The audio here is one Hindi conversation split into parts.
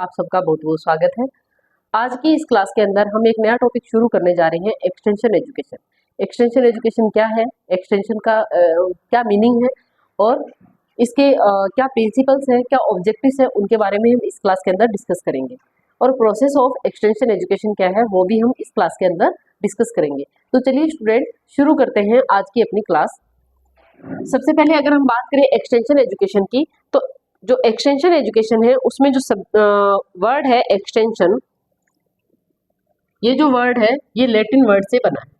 आप सबका बहुत बहुत स्वागत है। आज की इस क्लास के अंदर हम एक नया टॉपिक शुरू करने जा रहे हैं, एक्सटेंशन एजुकेशन। एक्सटेंशन एजुकेशन क्या है, एक्सटेंशन का क्या मीनिंग है और इसके क्या प्रिंसिपल्स हैं, क्या ऑब्जेक्टिव्स हैं, उनके बारे में हम इस क्लास के अंदर डिस्कस करेंगे। और प्रोसेस ऑफ एक्सटेंशन एजुकेशन क्या है वो भी हम इस क्लास के अंदर डिस्कस करेंगे। तो चलिए स्टूडेंट, शुरू करते हैं आज की अपनी क्लास। सबसे पहले अगर हम बात करें एक्सटेंशन एजुकेशन की, तो जो एक्सटेंशन एजुकेशन है उसमें जो वर्ड है एक्सटेंशन, ये जो वर्ड है ये लैटिन वर्ड से बना है।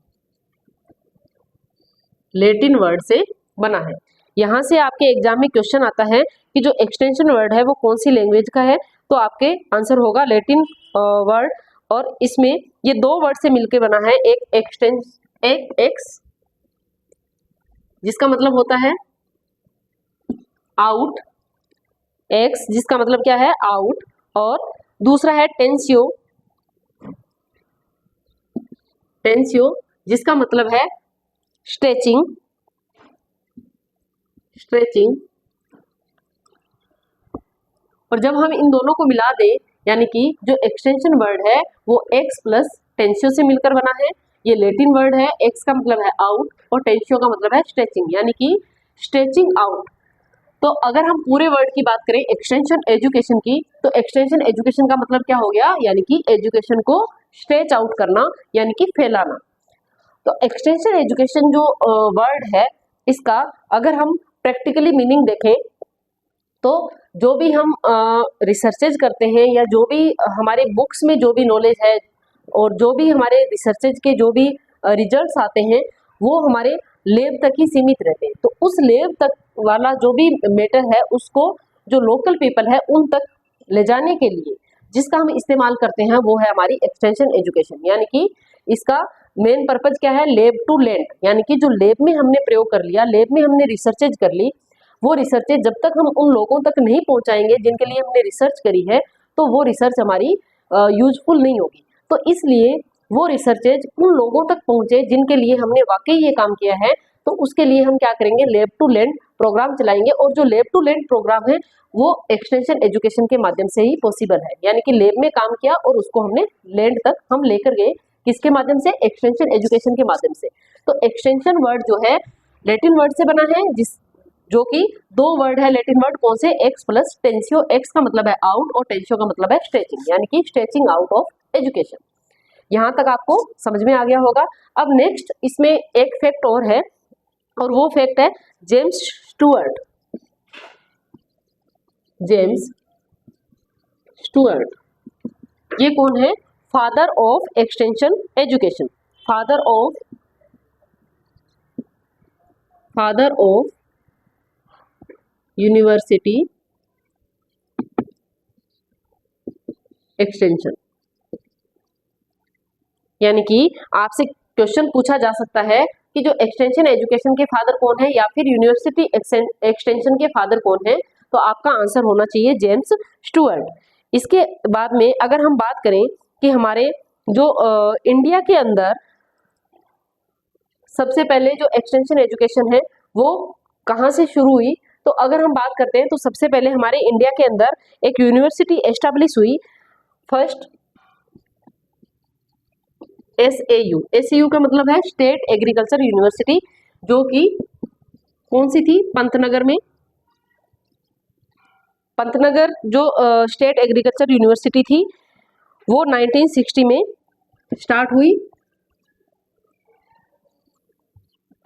लैटिन वर्ड से बना है। यहाँ से आपके एग्जाम में क्वेश्चन आता है कि जो एक्सटेंशन वर्ड है वो कौन सी लैंग्वेज का है, तो आपके आंसर होगा लैटिन वर्ड। और इसमें ये दो वर्ड से मिलकर बना है, एक एक्स जिसका मतलब होता है आउट, एक्स जिसका मतलब क्या है आउट, और दूसरा है टेंसियो, टेंसियो जिसका मतलब है स्ट्रेचिंग, स्ट्रेचिंग। और जब हम इन दोनों को मिला दें, यानी कि जो एक्सटेंशन वर्ड है वो एक्स प्लस टेंसियो से मिलकर बना है। ये लैटिन वर्ड है, एक्स का मतलब है आउट और टेंसियो का मतलब है स्ट्रेचिंग, यानी कि स्ट्रेचिंग आउट। तो अगर हम पूरे वर्ड की बात करें एक्सटेंशन एजुकेशन की, तो एक्सटेंशन एजुकेशन का मतलब क्या हो गया, यानी कि एजुकेशन को स्ट्रेच आउट करना, यानी कि फैलाना। तो एक्सटेंशन एजुकेशन जो वर्ड है, इसका अगर हम प्रैक्टिकली मीनिंग देखें तो जो भी हम रिसर्चेज करते हैं या जो भी हमारे बुक्स में जो भी नॉलेज है और जो भी हमारे रिसर्चेज के जो भी रिजल्ट्स आते हैं वो हमारे लैब तक ही सीमित रहते हैं। तो उस लैब तक वाला जो भी मैटर है उसको जो लोकल पीपल है उन तक ले जाने के लिए जिसका हम इस्तेमाल करते हैं वो है हमारी एक्सटेंशन एजुकेशन। यानी कि इसका मेन पर्पज क्या है, लैब टू लैंड, यानी कि जो लैब में हमने प्रयोग कर लिया, लैब में हमने रिसर्चेज कर ली, वो रिसर्चेज जब तक हम उन लोगों तक नहीं पहुंचाएंगे जिनके लिए हमने रिसर्च करी है, तो वो रिसर्च हमारी यूजफुल नहीं होगी। तो इसलिए वो रिसर्चेज उन लोगों तक पहुंचे जिनके लिए हमने वाकई ये काम किया है, तो उसके लिए हम क्या करेंगे, लैब टू लैंड प्रोग्राम चलाएंगे। और जो लैब टू लैंड प्रोग्राम है वो एक्सटेंशन एजुकेशन के माध्यम से ही पॉसिबल है, यानी कि लैब में काम किया और उसको हमने लैंड तक हम लेकर गए, किसके माध्यम से, एक्सटेंशन एजुकेशन के माध्यम से। तो एक्सटेंशन वर्ड जो है लैटिन वर्ड से बना है, जिस जो कि दो वर्ड है लैटिन वर्ड, कौन से, एक्स प्लस टेंसियो। एक्स का मतलब है आउट और टेंसियो का मतलब है स्ट्रेचिंग, यानी कि स्ट्रेचिंग आउट ऑफ एजुकेशन। यहां तक आपको समझ में आ गया होगा। अब नेक्स्ट इसमें एक फैक्ट और है, और वो फैक्ट है जेम्स स्टुअर्ट। जेम्स स्टुअर्ट ये कौन है, father of extension education, father of university extension. यानी कि आपसे क्वेश्चन पूछा जा सकता है कि जो एक्सटेंशन एजुकेशन के फादर कौन है या फिर यूनिवर्सिटी एक्सटेंशन के फादर कौन है, तो आपका आंसर होना चाहिए जेम्स स्टुअर्ट। इसके बाद में अगर हम बात करें कि हमारे जो इंडिया के अंदर सबसे पहले जो एक्सटेंशन एजुकेशन है वो कहाँ से शुरू हुई, तो अगर हम बात करते हैं तो सबसे पहले हमारे इंडिया के अंदर एक यूनिवर्सिटी एस्टेब्लिश हुई, फर्स्ट SAU। SAU का मतलब है स्टेट एग्रीकल्चर यूनिवर्सिटी, जो कि कौन सी थी, पंतनगर में। पंतनगर जो स्टेट एग्रीकल्चर यूनिवर्सिटी थी वो 1960 में स्टार्ट हुई।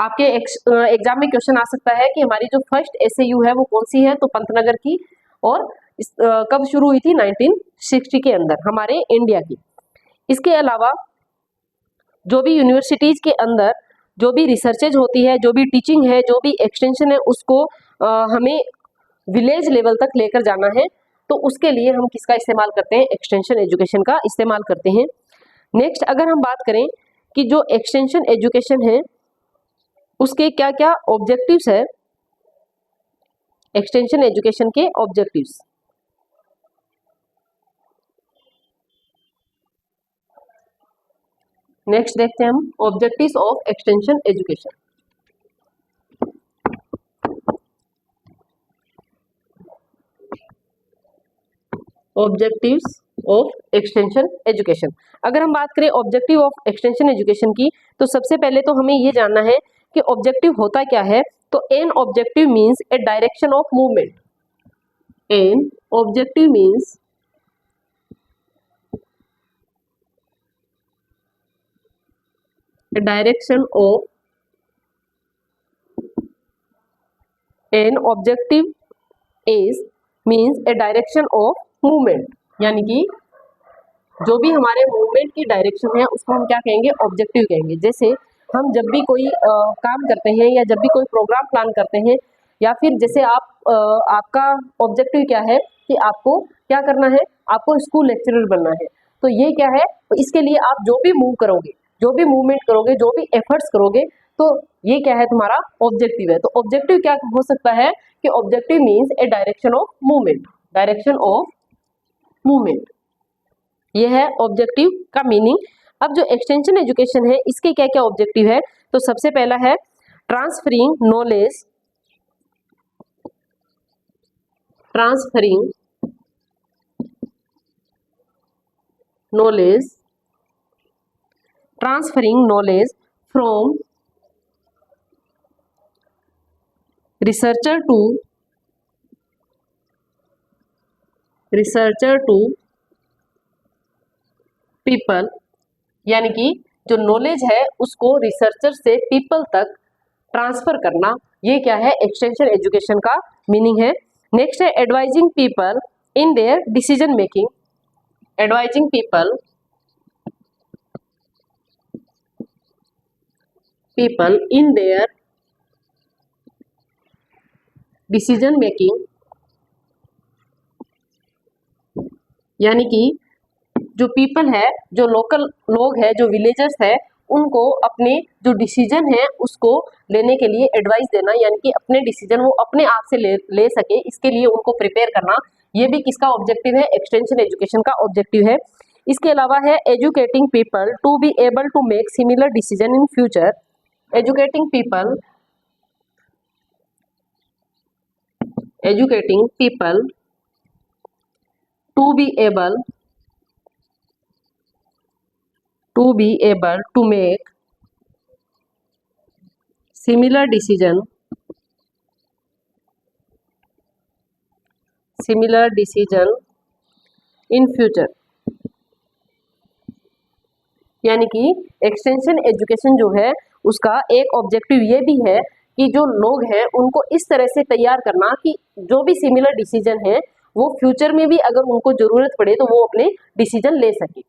आपके एग्जाम में क्वेश्चन आ सकता है कि हमारी जो फर्स्ट SAU है वो कौन सी है, तो पंतनगर की, और कब शुरू हुई थी, 1960 के अंदर हमारे इंडिया की। इसके अलावा जो भी यूनिवर्सिटीज के अंदर जो भी रिसर्चेज होती है, जो भी टीचिंग है, जो भी एक्सटेंशन है, उसको हमें विलेज लेवल तक लेकर जाना है, तो उसके लिए हम किसका इस्तेमाल करते हैं, एक्सटेंशन एजुकेशन का इस्तेमाल करते हैं। नेक्स्ट अगर हम बात करें कि जो एक्सटेंशन एजुकेशन है उसके क्या क्या ऑब्जेक्टिव्स है, एक्सटेंशन एजुकेशन के ऑब्जेक्टिव्स। नेक्स्ट देखते हैं हम objectives of extension education. Objectives of extension education. अगर हम बात करें ऑब्जेक्टिव ऑफ एक्सटेंशन एजुकेशन की, तो सबसे पहले तो हमें ये जानना है कि ऑब्जेक्टिव होता क्या है। तो an objective means A direction of movement. An objective means a direction of an objective is means a direction of movement, यानी कि जो भी हमारे मूवमेंट की डायरेक्शन है उसको हम क्या कहेंगे, ऑब्जेक्टिव कहेंगे। जैसे हम जब भी कोई काम करते हैं या जब भी कोई प्रोग्राम प्लान करते हैं, या फिर जैसे आपका ऑब्जेक्टिव क्या है कि आपको क्या करना है, आपको स्कूल लेक्चरर बनना है। तो ये क्या है, तो इसके लिए आप जो भी मूव करोगे, जो भी मूवमेंट करोगे, जो भी एफर्ट्स करोगे, तो ये क्या है, तुम्हारा ऑब्जेक्टिव है। तो ऑब्जेक्टिव क्या हो सकता है कि objective means A direction of movement, direction of movement, ये है ऑब्जेक्टिव का मीनिंग। अब जो एक्सटेंशन एजुकेशन है इसके क्या क्या ऑब्जेक्टिव है, तो सबसे पहला है transferring knowledge, transferring knowledge, transferring knowledge from researcher to people, यानी कि जो नॉलेज है उसको रिसर्चर से पीपल तक ट्रांसफर करना, ये क्या है, एक्सटेंशन एजुकेशन का मीनिंग है। नेक्स्ट है advising people in their decision making, advising people in their decision making, यानी कि जो पीपल है, जो लोकल लोग है, जो विलेजर्स है, उनको अपने जो डिसीजन है उसको लेने के लिए एडवाइस देना, यानी कि अपने डिसीजन वो अपने आप से ले सके, इसके लिए उनको प्रिपेयर करना, ये भी किसका ऑब्जेक्टिव है, एक्सटेंशन एजुकेशन का ऑब्जेक्टिव है। इसके अलावा है educating people to be able to make similar decision in future, educating people to be able to make similar decision in future, यानी कि एक्सटेंशन एजुकेशन जो है उसका एक ऑब्जेक्टिव ये भी है कि जो लोग हैं उनको इस तरह से तैयार करना कि जो भी सिमिलर डिसीजन है वो फ्यूचर में भी अगर उनको जरूरत पड़े तो वो अपने डिसीजन ले सके।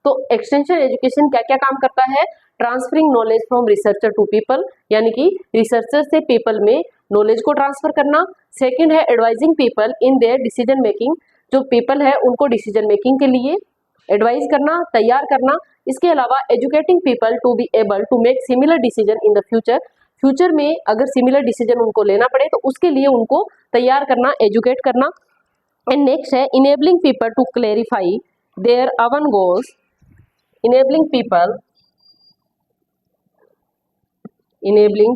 तो एक्सटेंशन एजुकेशन क्या क्या काम करता है, transferring knowledge from researcher to people, यानी कि रिसर्चर से पीपल में नॉलेज को ट्रांसफर करना। सेकंड है advising people in their decision making, जो पीपल है उनको डिसीजन मेकिंग के लिए एडवाइस करना, तैयार करना। इसके अलावा educating people to be able to make similar decision in the future, future में अगर सिमिलर डिसीजन उनको लेना पड़े तो उसके लिए उनको तैयार करना, एजुकेट करना। एंड नेक्स्ट है enabling people to clarify their own goals, enabling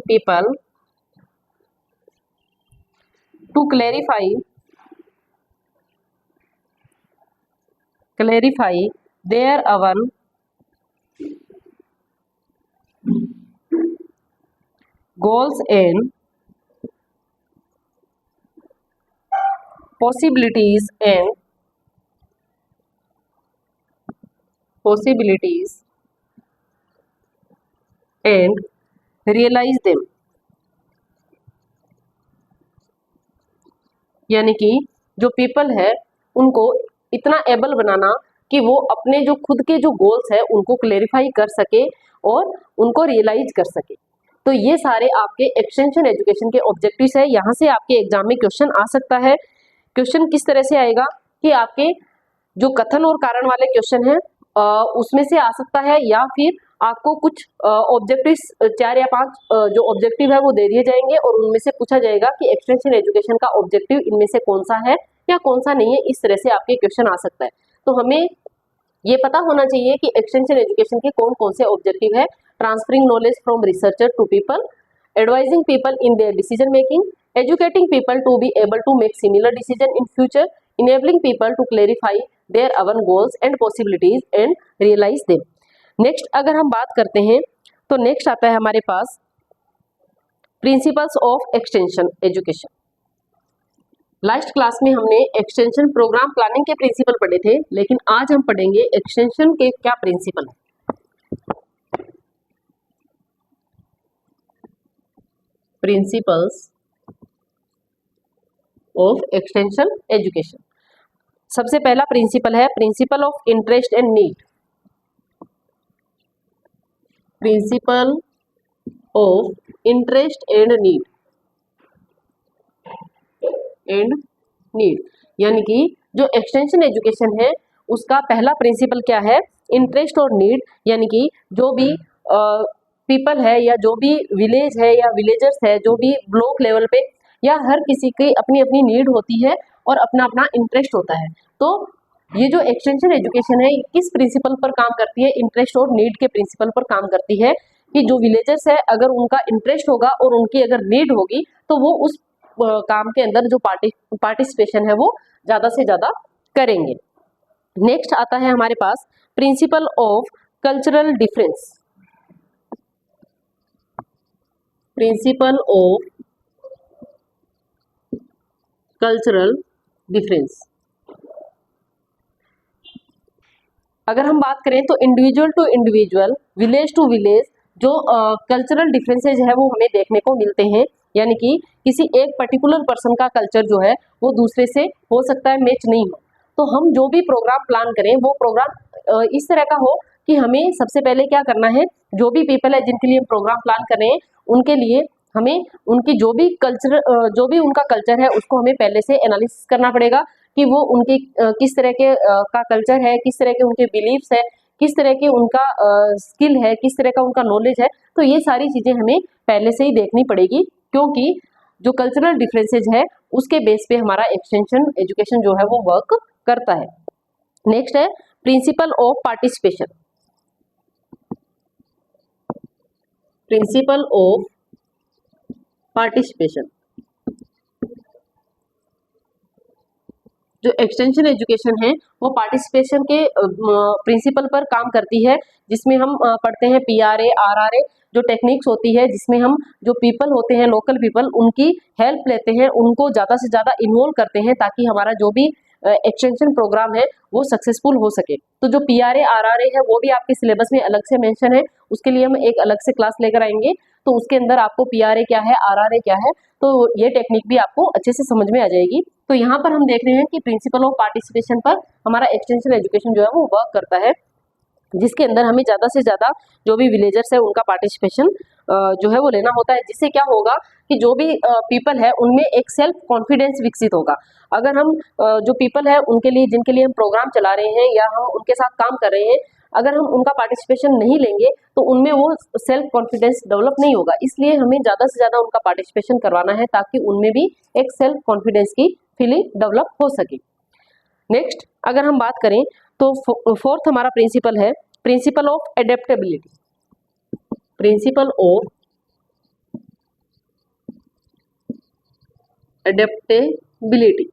people to clarify their own goals and possibilities and realize them, यानी कि जो पीपल है उनको इतना एबल बनाना कि वो अपने जो खुद के जो गोल्स है उनको क्लेरिफाई कर सके और उनको रियलाइज कर सके। तो ये सारे आपके एक्सटेंशन एजुकेशन के ऑब्जेक्टिव्स है। यहाँ से आपके एग्जाम में क्वेश्चन आ सकता है। क्वेश्चन किस तरह से आएगा कि आपके जो कथन और कारण वाले क्वेश्चन है उसमें से आ सकता है, या फिर आपको कुछ ऑब्जेक्टिव्स 4 या 5 जो ऑब्जेक्टिव है वो दे दिए जाएंगे और उनमें से पूछा जाएगा कि एक्सटेंशन एजुकेशन का ऑब्जेक्टिव इनमें से कौन सा है या कौन सा नहीं है। इस तरह से आपके क्वेश्चन आ सकता है। तो हमें ये पता होना चाहिए कि एक्सटेंशन एजुकेशन के कौन कौन से ऑब्जेक्टिव है, transferring knowledge from researcher to people, advising people in their decision making, educating people to be able to make similar decision in future, enabling people to clarify their own goals and possibilities and realize them. Next अगर हम बात करते हैं तो नेक्स्ट आता है हमारे पास principles of extension education. Last class में हमने एक्सटेंशन प्रोग्राम प्लानिंग के प्रिंसिपल पढ़े थे, लेकिन आज हम पढ़ेंगे एक्सटेंशन के क्या प्रिंसिपल है। Principles of extension education. सबसे पहला प्रिंसिपल है principle of interest and need. Principle of interest and need यानी कि जो एक्सटेंशन एजुकेशन है उसका पहला प्रिंसिपल क्या है, इंटरेस्ट और नीड, यानी कि जो भी पीपल है या जो भी विलेज है या विलेजर्स है, जो भी ब्लॉक लेवल पे या हर किसी की अपनी अपनी नीड होती है और अपना अपना इंटरेस्ट होता है। तो ये जो एक्सटेंशन एजुकेशन है किस प्रिंसिपल पर काम करती है, इंटरेस्ट और नीड के प्रिंसिपल पर काम करती है कि जो विलेजर्स है अगर उनका इंटरेस्ट होगा और उनकी अगर नीड होगी तो वो उस काम के अंदर जो पार्टिसिपेशन है वो ज़्यादा से ज़्यादा करेंगे। नेक्स्ट आता है हमारे पास principle of cultural difference. Principle of cultural difference. अगर हम बात करें तो individual to individual, village to village जो कल्चरल डिफरेंसेज है वो हमें देखने को मिलते हैं, यानी कि किसी एक पर्टिकुलर पर्सन का कल्चर जो है वो दूसरे से हो सकता है मैच नहीं हो। तो हम जो भी प्रोग्राम प्लान करें वो प्रोग्राम इस तरह का हो कि हमें सबसे पहले क्या करना है, जो भी पीपल है जिनके लिए हम प्रोग्राम प्लान कर रहे हैं उनके लिए हमें उनकी जो भी उनका कल्चर है उसको हमें पहले से एनालिसिस करना पड़ेगा कि वो उनके किस तरह के का कल्चर है, किस तरह के उनके बिलीव्स है, किस तरह के उनका स्किल है, किस तरह का उनका नॉलेज है। तो ये सारी चीज़ें हमें पहले से ही देखनी पड़ेगी, क्योंकि जो कल्चरल डिफरेंसेज है उसके बेस पे हमारा एक्सटेंशन एजुकेशन जो है वो वर्क करता है। नेक्स्ट है principle of participation. Principle of participation जो एक्सटेंशन एजुकेशन है वो पार्टिसिपेशन के प्रिंसिपल पर काम करती है, जिसमें हम पढ़ते हैं PRA RRA जो टेक्निक्स होती है, जिसमें हम जो पीपल होते हैं लोकल पीपल उनकी हेल्प लेते हैं, उनको ज़्यादा से ज़्यादा इन्वॉल्व करते हैं ताकि हमारा जो भी एक्सटेंशन प्रोग्राम है वो सक्सेसफुल हो सके। तो जो PRA RRA है वो भी आपके सिलेबस में अलग से मेंशन है, उसके लिए हम एक अलग से क्लास लेकर आएंगे, तो उसके अंदर आपको PRA क्या है RRA क्या है तो ये टेक्निक भी आपको अच्छे से समझ में आ जाएगी। तो यहाँ पर हम देख रहे हैं कि प्रिंसिपल ऑफ पार्टिसिपेशन पर हमारा एक्सटेंशन एजुकेशन जो है वो वर्क करता है, जिसके अंदर हमें ज़्यादा से ज़्यादा जो भी विलेजर्स है उनका पार्टिसिपेशन जो है वो लेना होता है, जिससे क्या होगा कि जो भी पीपल है उनमें एक सेल्फ कॉन्फिडेंस विकसित होगा। अगर हम जो पीपल है उनके लिए जिनके लिए हम प्रोग्राम चला रहे हैं या हम उनके साथ काम कर रहे हैं, अगर हम उनका पार्टिसिपेशन नहीं लेंगे तो उनमें वो सेल्फ कॉन्फिडेंस डेवलप नहीं होगा। इसलिए हमें ज़्यादा से ज़्यादा उनका पार्टिसिपेशन करवाना है ताकि उनमें भी एक सेल्फ कॉन्फिडेंस की फीलिंग डेवलप हो सके। नेक्स्ट अगर हम बात करें तो फोर्थ हमारा प्रिंसिपल है principle of adaptability. Principal of adaptability.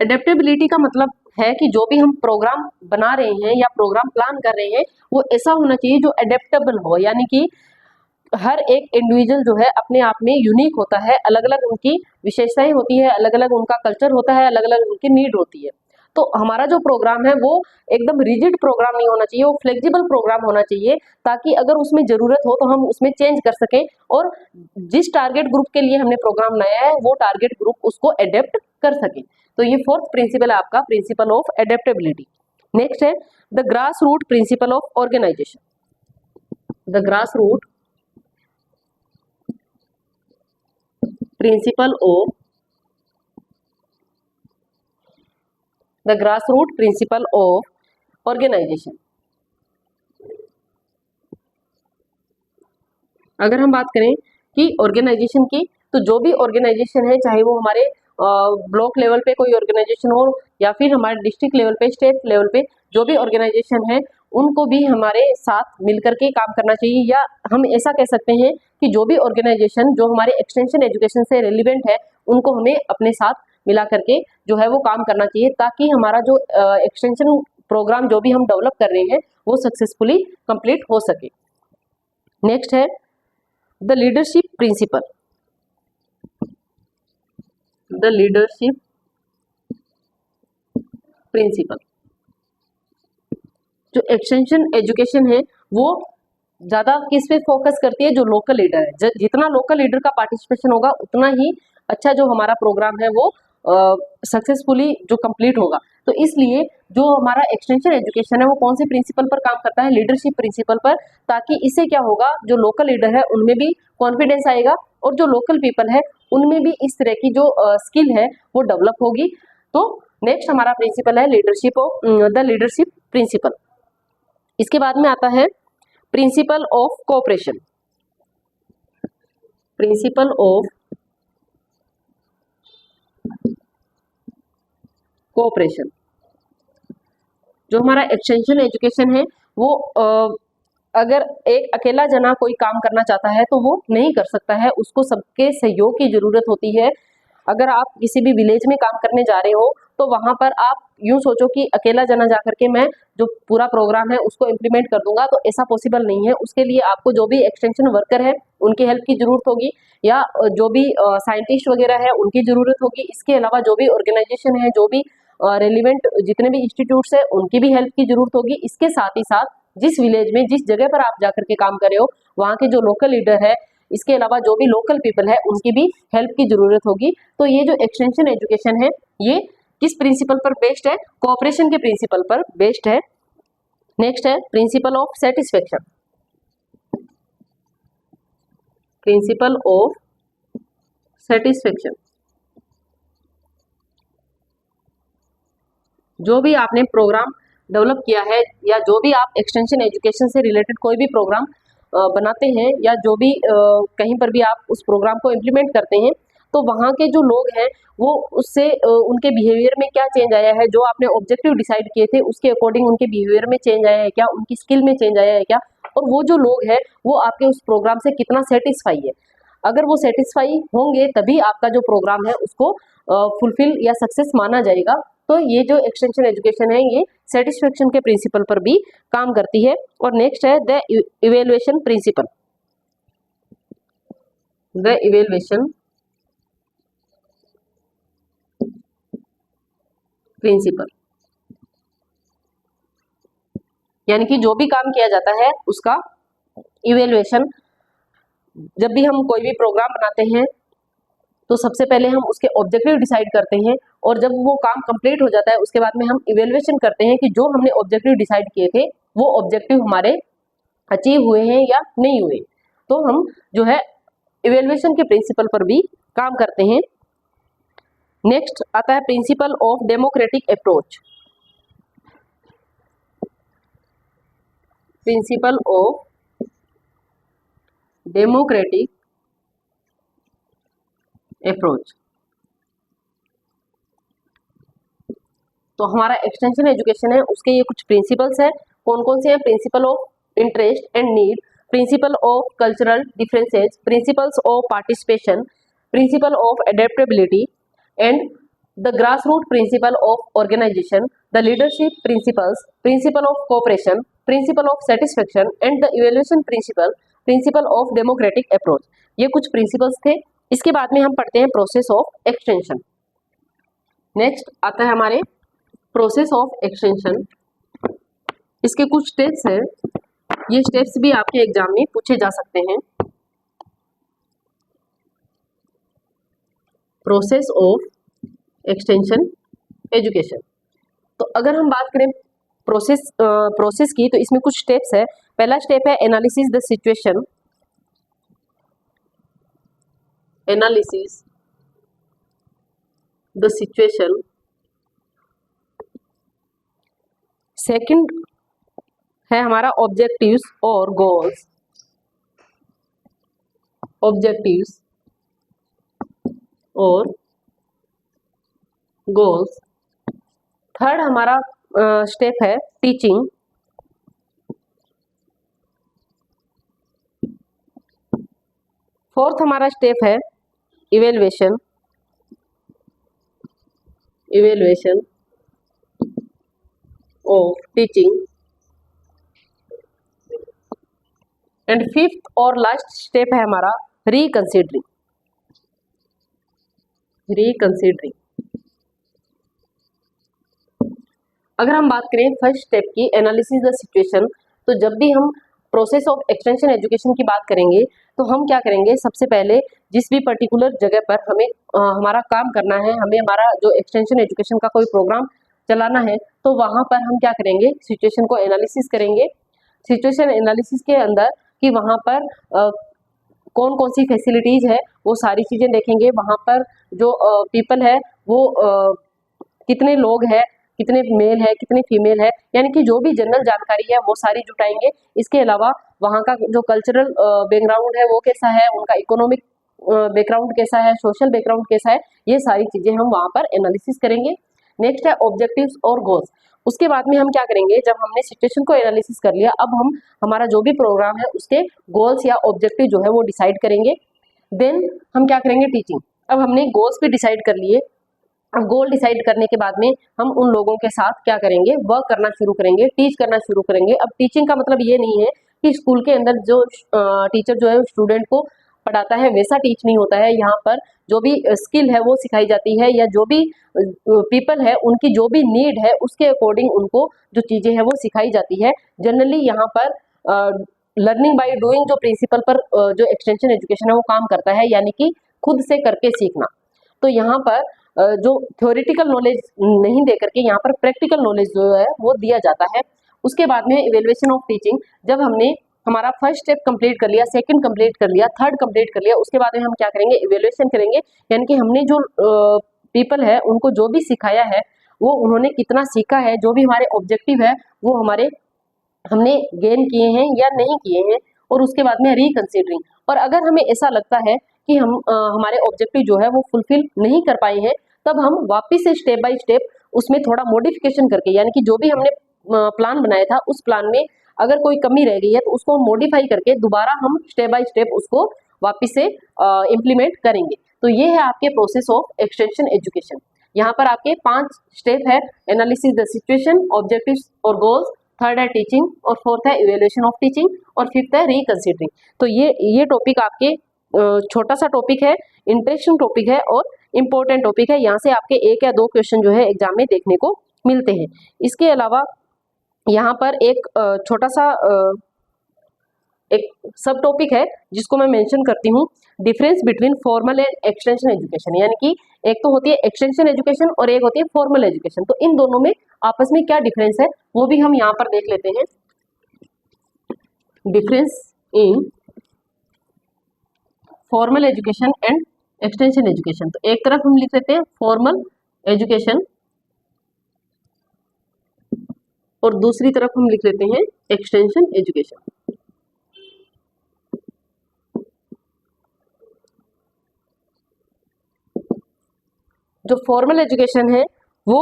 Adaptability का मतलब है कि जो भी हम प्रोग्राम बना रहे हैं या प्रोग्राम प्लान कर रहे हैं वो ऐसा होना चाहिए जो एडेप्टेबल हो, यानी कि हर एक इंडिविजुअल जो है अपने आप में यूनिक होता है, अलग अलग उनकी विशेषताएं होती है, अलग अलग उनका कल्चर होता है, अलग अलग उनकी नीड होती है। तो हमारा जो प्रोग्राम है वो एकदम रिजिड प्रोग्राम नहीं होना चाहिए, वो फ्लेक्सिबल प्रोग्राम होना चाहिए ताकि अगर उसमें ज़रूरत हो तो हम उसमें चेंज कर सकें और जिस टारगेट ग्रुप के लिए हमने प्रोग्राम बनाया है वो टारगेट ग्रुप उसको एडेप्ट कर सके। तो ये फोर्थ प्रिंसिपल है आपका प्रिंसिपल ऑफ एडेप्टेबिलिटी। नेक्स्ट है the grass root principle of organization. The grass root principle of the grass root principle of organization. अगर हम बात करें कि ऑर्गेनाइजेशन की, तो जो भी ऑर्गेनाइजेशन है चाहे वो हमारे ब्लॉक लेवल पे कोई ऑर्गेनाइजेशन हो या फिर हमारे डिस्ट्रिक्ट लेवल पे, स्टेट लेवल पे जो भी ऑर्गेनाइजेशन है उनको भी हमारे साथ मिलकर के काम करना चाहिए, या हम ऐसा कह सकते हैं कि जो भी ऑर्गेनाइजेशन जो हमारे एक्सटेंशन एजुकेशन से रिलेवेंट है उनको हमें अपने साथ मिला करके जो है वो काम करना चाहिए, ताकि हमारा जो एक्सटेंशन प्रोग्राम जो भी हम डेवलप कर रहे हैं वो सक्सेसफुली कंप्लीट हो सके। नेक्स्ट है the leadership principle. The leadership principle, जो एक्सटेंशन एजुकेशन है वो ज्यादा किस पे फोकस करती है, जो लोकल लीडर है। जितना लोकल लीडर का पार्टिसिपेशन होगा उतना ही अच्छा जो हमारा प्रोग्राम है वो सक्सेसफुली जो कंप्लीट होगा। तो इसलिए जो हमारा एक्सटेंशन एजुकेशन है वो कौन से प्रिंसिपल पर काम करता है, लीडरशिप प्रिंसिपल पर, ताकि इससे क्या होगा, जो लोकल लीडर है उनमें भी कॉन्फिडेंस आएगा और जो लोकल पीपल है उनमें भी इस तरह की जो स्किल है वो डेवलप होगी। तो नेक्स्ट हमारा प्रिंसिपल है leadership of the leadership principle. इसके बाद में आता है principle of cooperation. Principle of cooperation, जो हमारा एक्सटेंशन एजुकेशन है वो अगर एक अकेला जना कोई काम करना चाहता है तो वो नहीं कर सकता है, उसको सबके सहयोग की जरूरत होती है। अगर आप किसी भी विलेज में काम करने जा रहे हो तो वहां पर आप यूं सोचो कि अकेला जना जा करके मैं जो पूरा प्रोग्राम है उसको इम्प्लीमेंट कर दूंगा, तो ऐसा पॉसिबल नहीं है। उसके लिए आपको जो भी एक्सटेंशन वर्कर है उनकी हेल्प की जरूरत होगी, या जो भी साइंटिस्ट वगैरह है उनकी जरूरत होगी। इसके अलावा जो भी ऑर्गेनाइजेशन है, जो भी रेलिवेंट जितने भी इंस्टीट्यूट्स है उनकी भी हेल्प की जरूरत होगी। इसके साथ ही साथ जिस विलेज में जिस जगह पर आप जाकर के काम कर रहे हो वहाँ के जो लोकल लीडर है, इसके अलावा जो भी लोकल पीपल है उनकी भी हेल्प की जरूरत होगी। तो ये जो एक्सटेंशन एजुकेशन है ये किस प्रिंसिपल पर बेस्ड है, कोऑपरेशन के प्रिंसिपल पर बेस्ड है। नेक्स्ट है principle of satisfaction. Principal of satisfaction, जो भी आपने प्रोग्राम डेवलप किया है या जो भी आप एक्सटेंशन एजुकेशन से रिलेटेड कोई भी प्रोग्राम बनाते हैं या जो भी कहीं पर भी आप उस प्रोग्राम को इम्प्लीमेंट करते हैं, तो वहाँ के जो लोग हैं वो उससे उनके बिहेवियर में क्या चेंज आया है, जो आपने ऑब्जेक्टिव डिसाइड किए थे उसके अकॉर्डिंग उनके बिहेवियर में चेंज आया है क्या, उनकी स्किल में चेंज आया है क्या, और वो जो लोग हैं वो आपके उस प्रोग्राम से कितना सेटिस्फाई है। अगर वो सेटिस्फाई होंगे तभी आपका जो प्रोग्राम है उसको फुलफिल या सक्सेस माना जाएगा। तो ये जो एक्सटेंशन एजुकेशन है ये सेटिस्फेक्शन के प्रिंसिपल पर भी काम करती है। और नेक्स्ट है the evaluation principle. The evaluation principle, यानी कि जो भी काम किया जाता है उसका इवेल्युएशन, जब भी हम कोई भी प्रोग्राम बनाते हैं तो सबसे पहले हम उसके ऑब्जेक्टिव डिसाइड करते हैं, और जब वो काम कंप्लीट हो जाता है उसके बाद में हम इवेल्युएशन करते हैं कि जो हमने ऑब्जेक्टिव डिसाइड किए थे वो ऑब्जेक्टिव हमारे अचीव हुए हैं या नहीं हुए। तो हम जो है इवेल्युएशन के प्रिंसिपल पर भी काम करते हैं। नेक्स्ट आता है principle of democratic approach. Principal of democratic approach, तो हमारा एक्सटेंशन एजुकेशन है उसके ये कुछ प्रिंसिपल्स है। कौन कौन से हैं? Principle of interest and need, principle of cultural differences, principles of participation, principle of adaptability and the grass root principle of organization, the leadership principles, principle of cooperation, principle of satisfaction and the evaluation principle, principle of democratic approach. ये कुछ प्रिंसिपल्स थे। इसके बाद में हम पढ़ते हैं प्रोसेस ऑफ एक्सटेंशन। नेक्स्ट आता है हमारे प्रोसेस ऑफ एक्सटेंशन। इसके कुछ स्टेप्स हैं, ये स्टेप्स भी आपके एग्जाम में पूछे जा सकते हैं। प्रोसेस ऑफ एक्सटेंशन एजुकेशन, तो अगर हम बात करें प्रोसेस की तो इसमें कुछ स्टेप्स है। पहला स्टेप है analysis the situation, analysis the situation. Second है हमारा ऑब्जेक्टिव्स और गोल्स, ऑब्जेक्टिव्स और गोल्स। थर्ड हमारा स्टेप है टीचिंग। फोर्थ हमारा स्टेप है evaluation. Evaluation of teaching and fifth और लास्ट स्टेप है हमारा रिकंसीडरिंग। अगर हम बात करें फर्स्ट स्टेप की, एनालिसिस द सिचुएशन, तो जब भी हम प्रोसेस ऑफ एक्सटेंशन एजुकेशन की बात करेंगे तो हम क्या करेंगे, सबसे पहले जिस भी पर्टिकुलर जगह पर हमें हमारा काम करना है, हमें हमारा जो एक्सटेंशन एजुकेशन का कोई प्रोग्राम चलाना है, तो वहां पर हम क्या करेंगे, सिचुएशन को एनालिसिस करेंगे। सिचुएशन एनालिसिस के अंदर कि वहां पर कौन कौन सी फैसिलिटीज है वो सारी चीजें देखेंगे। वहां पर जो पीपल है वो कितने लोग हैं, कितने मेल है, कितने फीमेल है, यानी कि जो भी जनरल जानकारी है वो सारी जुटाएंगे। इसके अलावा वहाँ का जो कल्चरल बैकग्राउंड है वो कैसा है, उनका इकोनॉमिक बैकग्राउंड कैसा है, सोशल बैकग्राउंड कैसा है, ये सारी चीजें हम वहाँ पर एनालिसिस करेंगे। नेक्स्ट है ऑब्जेक्टिव्स और गोल्स। उसके बाद में हम क्या करेंगे, जब हमने सिचुएशन को एनालिसिस कर लिया, अब हम हमारा जो भी प्रोग्राम है उसके गोल्स या ऑब्जेक्टिव जो है वो डिसाइड करेंगे। देन हम क्या करेंगे, टीचिंग। अब हमने गोल्स भी डिसाइड कर लिए। अब गोल डिसाइड करने के बाद में हम उन लोगों के साथ क्या करेंगे, वर्क करना शुरू करेंगे, टीच करना शुरू करेंगे। अब टीचिंग का मतलब ये नहीं है कि स्कूल के अंदर जो टीचर जो है स्टूडेंट को पढ़ाता है वैसा टीच नहीं होता है। यहाँ पर जो भी स्किल है वो सिखाई जाती है, या जो भी पीपल है उनकी जो भी नीड है उसके अकॉर्डिंग उनको जो चीजें हैं वो सिखाई जाती है। जनरली यहाँ पर लर्निंग बाय डूइंग जो प्रिंसिपल पर जो एक्सटेंशन एजुकेशन है वो काम करता है, यानी कि खुद से करके सीखना। तो यहाँ पर जो थ्योरेटिकल नॉलेज नहीं दे करके यहाँ पर प्रैक्टिकल नॉलेज जो है वो दिया जाता है। उसके बाद में इवेल्युएशन ऑफ टीचिंग। जब हमने हमारा फर्स्ट स्टेप कंप्लीट कर लिया, सेकंड कंप्लीट कर लिया, थर्ड कंप्लीट कर लिया, उसके बाद में हम क्या करेंगे, इवेल्युएशन करेंगे। यानी कि हमने जो पीपल है उनको जो भी सिखाया है वो उन्होंने कितना सीखा है, जो भी हमारे ऑब्जेक्टिव है वो हमारे हमने गेन किए हैं या नहीं किए हैं। और उसके बाद में रिकंसीडरिंग। और अगर हमें ऐसा लगता है कि हम हमारे ऑब्जेक्टिव जो है वो फुलफिल नहीं कर पाए हैं, तब हम वापस से स्टेप बाय स्टेप उसमें थोड़ा मॉडिफिकेशन करके, यानी कि जो भी हमने प्लान बनाया था उस प्लान में अगर कोई कमी रह गई है तो उसको मॉडिफाई करके दोबारा हम स्टेप बाय स्टेप उसको वापस से इम्प्लीमेंट करेंगे। तो ये है आपके प्रोसेस ऑफ एक्सटेंशन एजुकेशन। यहाँ पर आपके 5 स्टेप है, एनालिसिस द सिचुएशन, ऑब्जेक्टिव्स और गोल्स, थर्ड है टीचिंग, और फोर्थ है इवेल्युएशन ऑफ टीचिंग, और फिफ्थ है रिकंसीडरिंग। तो ये टॉपिक आपके छोटा सा टॉपिक है, इंटरेस्टिंग टॉपिक है और इम्पोर्टेंट टॉपिक है। यहाँ से आपके 1 या 2 क्वेश्चन जो है एग्जाम में देखने को मिलते हैं। इसके अलावा यहाँ पर एक छोटा सा एक सब टॉपिक है जिसको मैं मेंशन करती हूँ, difference between formal and extension education. यानी कि एक तो होती है एक्सटेंशन एजुकेशन और एक होती है फॉर्मल एजुकेशन। तो इन दोनों में आपस में क्या डिफरेंस है वो भी हम यहाँ पर देख लेते हैं। Difference in formal education and extension education. तो एक तरफ हम लिख लेते हैं फॉर्मल एजुकेशन और दूसरी तरफ हम लिख लेते हैं एक्सटेंशन एजुकेशन। जो फॉर्मल एजुकेशन है वो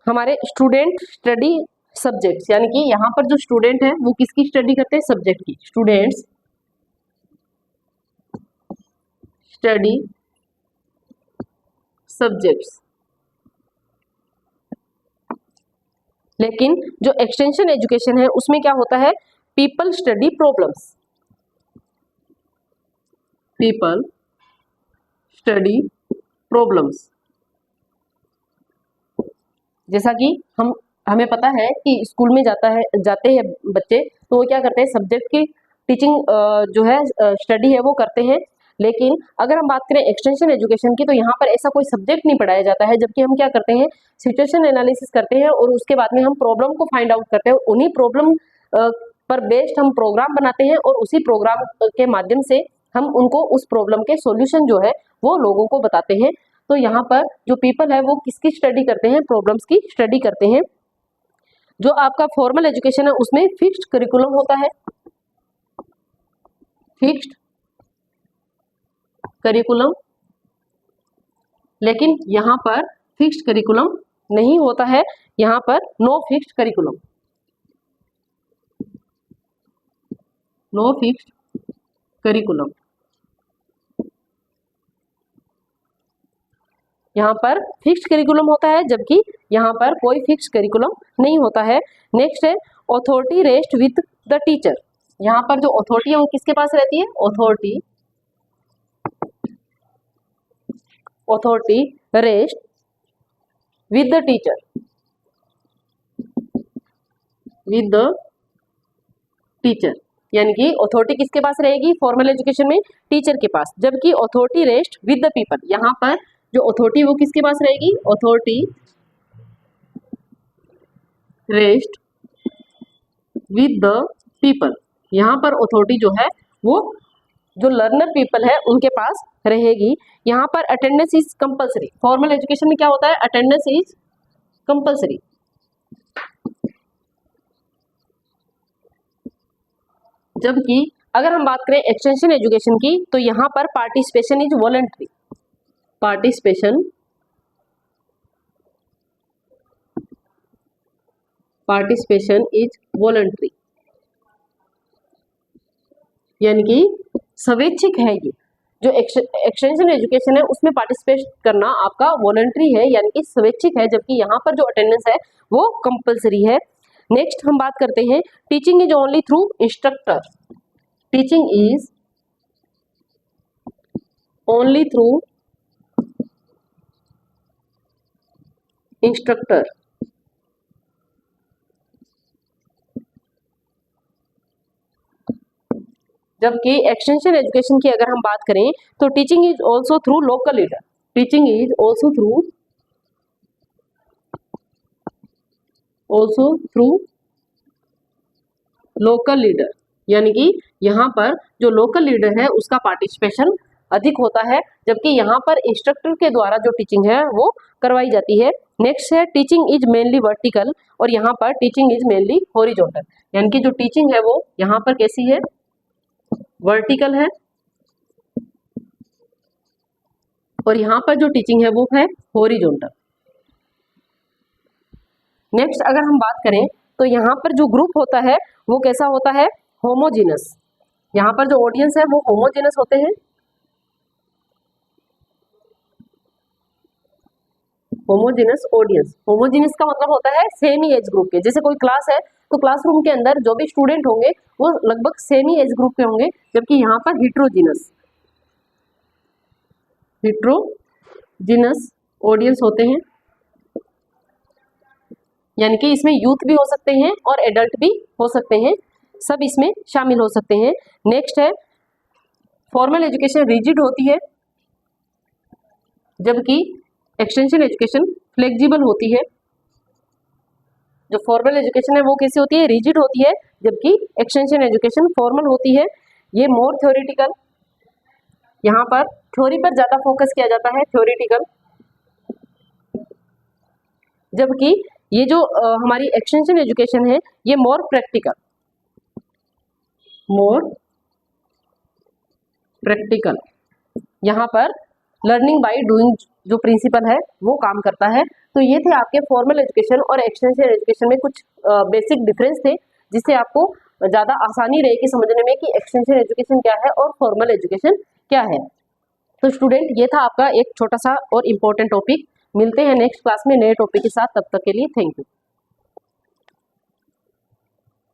हमारे स्टूडेंट स्टडी सब्जेक्ट्स, यानी कि यहाँ पर जो स्टूडेंट है वो किसकी स्टडी करते हैं, सब्जेक्ट की। Students study subjects. लेकिन जो एक्सटेंशन एजुकेशन है उसमें क्या होता है, people study problems. People study problems. जैसा कि हमें पता है कि स्कूल में जाते हैं बच्चे, तो वो क्या करते हैं, सब्जेक्ट की टीचिंग जो है स्टडी है वो करते हैं। लेकिन अगर हम बात करें एक्सटेंशन एजुकेशन की, तो यहाँ पर ऐसा कोई सब्जेक्ट नहीं पढ़ाया जाता है, जबकि हम क्या करते हैं, सिचुएशन एनालिसिस करते हैं और उसके बाद में हम प्रॉब्लम को फाइंड आउट करते हैं। उन्हीं प्रॉब्लम पर बेस्ड हम प्रोग्राम बनाते हैं और उसी प्रोग्राम के माध्यम से हम उनको उस प्रॉब्लम के सॉल्यूशन जो है वो लोगों को बताते हैं। तो यहाँ पर जो पीपल है वो किसकी स्टडी करते हैं, प्रॉब्लम्स की स्टडी करते हैं। जो आपका फॉर्मल एजुकेशन है उसमें फिक्स्ड करिकुलम होता है, फिक्स्ड करिकुलम। लेकिन यहाँ पर फिक्स्ड करिकुलम नहीं होता है, यहाँ पर no fixed curriculum, no fixed curriculum. यहाँ पर फिक्स्ड करिकुलम होता है, जबकि यहाँ पर कोई फिक्स्ड करिकुलम नहीं होता है। नेक्स्ट है authority rest with the teacher. यहाँ पर जो अथॉरिटी है वो किसके पास रहती है? Authority rest with the teacher, with the teacher, यानी कि अथॉरिटी किसके पास रहेगी फॉर्मल एजुकेशन में? टीचर के पास। जबकि authority rest with the people, यहाँ पर जो अथॉरिटी वो किसके पास रहेगी? Authority rest with the people, यहाँ पर अथॉरिटी जो है वो जो लर्नर पीपल है उनके पास रहेगी। यहाँ पर attendance is compulsory. Formal education में क्या होता है? Attendance is compulsory. जबकि अगर हम बात करें एक्सटेंशन एजुकेशन की तो यहाँ पर participation is voluntary. Participation is voluntary, यानी कि स्वैच्छिक है। ये जो एक्सटेंशन एजुकेशन है उसमें पार्टिसिपेट करना आपका वॉलंटरी है, यानी कि स्वैच्छिक है, जबकि यहाँ पर जो अटेंडेंस है वो कंपलसरी है। नेक्स्ट हम बात करते हैं teaching is only through instructor. Teaching is only through instructor. जबकि एक्सटेंशन एजुकेशन की अगर हम बात करें तो teaching is also through local leader. Teaching is also through local leader, यानी कि यहाँ पर जो लोकल लीडर है उसका पार्टिसिपेशन अधिक होता है, जबकि यहाँ पर इंस्ट्रक्टर के द्वारा जो टीचिंग है वो करवाई जाती है। नेक्स्ट है टीचिंग इज मेनली वर्टिकल, और यहाँ पर टीचिंग इज मेनली हॉरिजॉन्टल, यानी कि जो टीचिंग है वो यहाँ पर कैसी है? वर्टिकल है, और यहाँ पर जो टीचिंग है वो है हॉरिजॉन्टल। नेक्स्ट अगर हम बात करें तो यहाँ पर जो ग्रुप होता है वो कैसा होता है? होमोजीनस। यहाँ पर जो ऑडियंस है वो होमोजीनस होते हैं। होमोजीनस ऑडियंस, होमोजीनस का मतलब होता है सेम ही एज ग्रुप के। जैसे कोई क्लास है तो क्लासरूम के अंदर जो भी स्टूडेंट होंगे वो लगभग सेम ही एज ग्रुप के होंगे, जबकि यहाँ पर हिट्रोजीनस ऑडियंस होते हैं, यानी कि इसमें यूथ भी हो सकते हैं और एडल्ट भी हो सकते हैं, सब इसमें शामिल हो सकते हैं। नेक्स्ट है फॉर्मल एजुकेशन रिजिड होती है, जबकि एक्सटेंशन एजुकेशन फ्लेक्सिबल होती है। जो फॉर्मल एजुकेशन है वो कैसी होती है? रिजिड होती है, जबकि एक्सटेंशन एजुकेशन फॉर्मल होती है। ये मोर थ्योरेटिकल, यहाँ पर थ्योरी पर ज्यादा फोकस किया जाता है, थ्योरेटिकल। जबकि ये जो हमारी एक्सटेंशन एजुकेशन है ये मोर प्रैक्टिकल, यहाँ पर लर्निंग बाय डूइंग जो प्रिंसिपल है वो काम करता है। तो ये थे आपके फॉर्मल एजुकेशन और एक्सटेंशन एजुकेशन में कुछ बेसिक डिफरेंस थे, जिससे आपको ज़्यादा आसानी रहेगी समझने में कि एक्सटेंशन एजुकेशन क्या है और फॉर्मल एजुकेशन क्या है। तो स्टूडेंट ये था आपका एक छोटा सा और इम्पोर्टेंट टॉपिक। मिलते हैं नेक्स्ट क्लास में नए टॉपिक के साथ, तब तक के लिए थैंक यू।